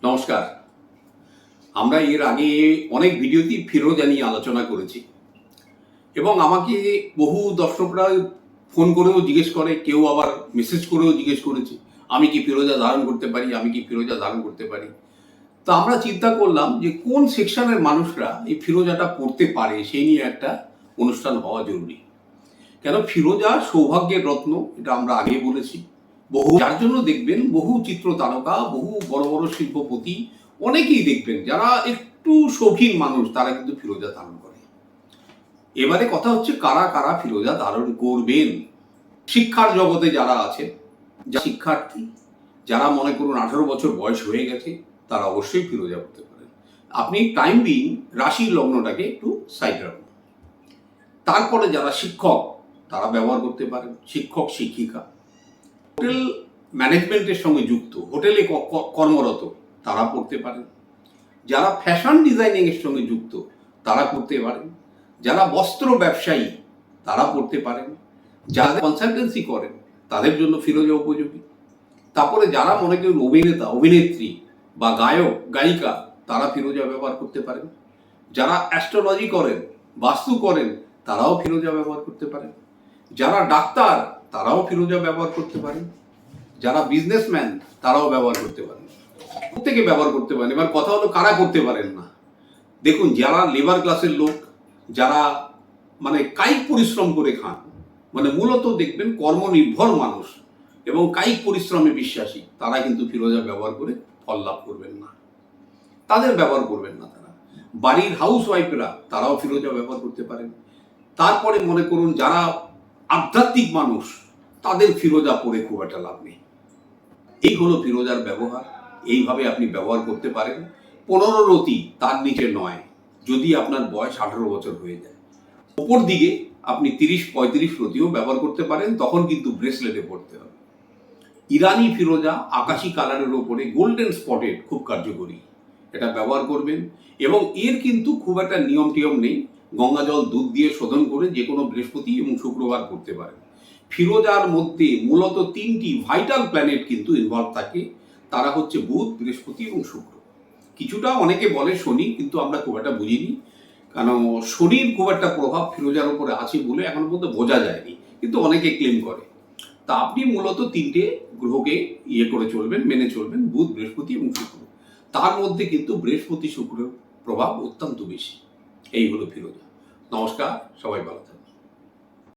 নমস্কার। আমরা এর আগে অনেক ভিডিওতেই ফিরোজা নিয়ে আলোচনা করেছি এবং আমাকে বহু দর্শকরা ফোন করেও জিজ্ঞেস করে, কেউ আবার মেসেজ করেও জিজ্ঞেস করেছে, আমি কি ফিরোজা ধারণ করতে পারি, আমি কি ফিরোজা ধারণ করতে পারি। তো আমরা চিন্তা করলাম যে কোন সেকশনের মানুষরা এই ফিরোজাটা পড়তে পারে সেই নিয়ে একটা অনুষ্ঠান হওয়া জরুরি। কেন, ফিরোজা সৌভাগ্যের রত্ন, এটা আমরা আগে বলেছি। যার জন্য দেখবেন বহু চিত্র তারকা, বহু বড় বড় শিল্পপতি অনেকেই দেখবেন যারা একটু শৌখিন মানুষ, তারা কিন্তু ফিরোজা ধারণ করে। এবারে কথা হচ্ছে কারা কারা ফিরোজা ধারণ করবেন। শিক্ষার জগতে যারা আছে, শিক্ষার্থী, যারা মনে করুন 18 বছর বয়স হয়ে গেছে, তারা অবশ্যই ফিরোজা করতে পারেন। আপনি টাইম বিং রাশির লগ্নটাকে একটু সাইড রাখুন। তারপরে যারা শিক্ষক, তারা ব্যবহার করতে পারেন। শিক্ষক শিক্ষিকা, হোটেল ম্যানেজমেন্টের সঙ্গে যুক্ত, হোটেলে কর্মরত, তারা পড়তে পারেন। যারা ফ্যাশন ডিজাইনিং এর সঙ্গে যুক্ত, তারা করতে পারেন। যারা বস্ত্র ব্যবসায়ী, তারা পড়তে পারেন। যারা কনসালটেন্সি করেন, তাদের জন্য ফিরোজা উপযোগী। তারপরে যারা মনে করেন অভিনেতা অভিনেত্রী বা গায়ক গায়িকা, তারা ফিরোজা ব্যবহার করতে পারেন। যারা অ্যাস্ট্রোলজি করেন, বাস্তু করেন, তারাও ফিরোজা ব্যবহার করতে পারেন। যারা ডাক্তার, তারাও ফিরোজা ব্যবহার করতে পারেন। যারা বিজনেসম্যান, তারাও ব্যবহার করতে পারেন। প্রত্যেকে ব্যবহার করতে পারেন। এবার কথা হলো কারা করতে পারেন না। দেখুন, যারা লেবার ক্লাসের লোক, যারা মানে কায়িক পরিশ্রম করে খান, মানে মূলত দেখবেন কর্মনির্ভর মানুষ এবং কায়িক পরিশ্রমে বিশ্বাসী, তারা কিন্তু ফিরোজা ব্যবহার করে ফল লাভ করবেন না, তাদের ব্যবহার করবেন না। তারা বাড়ির হাউস ওয়াইফরা, তারাও ফিরোজা ব্যবহার করতে পারেন। তারপরে মনে করুন যারা আধ্যাত্মিক মানুষ, তাদের ফিরোজা পরে খুব একটা লাভ নেই। এই হলো ফিরোজার ব্যবহার। এইভাবে আপনি ব্যবহার করতে পারেন। 15 রতি, তার নিচে নয়, যদি আপনার বয়স 18 বছর হয়ে যায়। ওপর দিকে আপনি 30-35 রতিও ব্যবহার করতে পারেন, তখন কিন্তু ব্রেসলেটে পড়তে হবে। ইরানি ফিরোজা আকাশি কালারের ওপরে গোল্ডেন স্পটেড, খুব কার্যকরী, এটা ব্যবহার করবেন। এবং এর কিন্তু খুব একটা নিয়ম টিয়ম নেই, গঙ্গা জল দুধ দিয়ে শোধন করে যে কোনো বৃহস্পতি এবং শুক্রবার করতে পারেন। ফিরোজার মধ্যে মূলত 3টি ভাইটাল প্ল্যানেট কিন্তু ইনভলভ থাকে, তারা হচ্ছে বুধ, বৃহস্পতি এবং শুক্র। কিছুটা অনেকে বলে শনি, কিন্তু আমরা খুব একটা বুঝিনি, কারণ শনির খুব একটা প্রভাব ফিরোজার উপরে আছে বলে এখন পর্যন্ত বোঝা যায়নি, কিন্তু অনেকে ক্লেম করে। তা আপনি মূলত 3টে গ্রহকে করে চলবেন, মেনে চলবেন, বুধ, বৃহস্পতি এবং শুক্র। তার মধ্যে কিন্তু বৃহস্পতি শুক্রের প্রভাব অত্যন্ত বেশি। এই হলো ফিরোজা। নমস্কার, সবাই ভালো থাকবেন।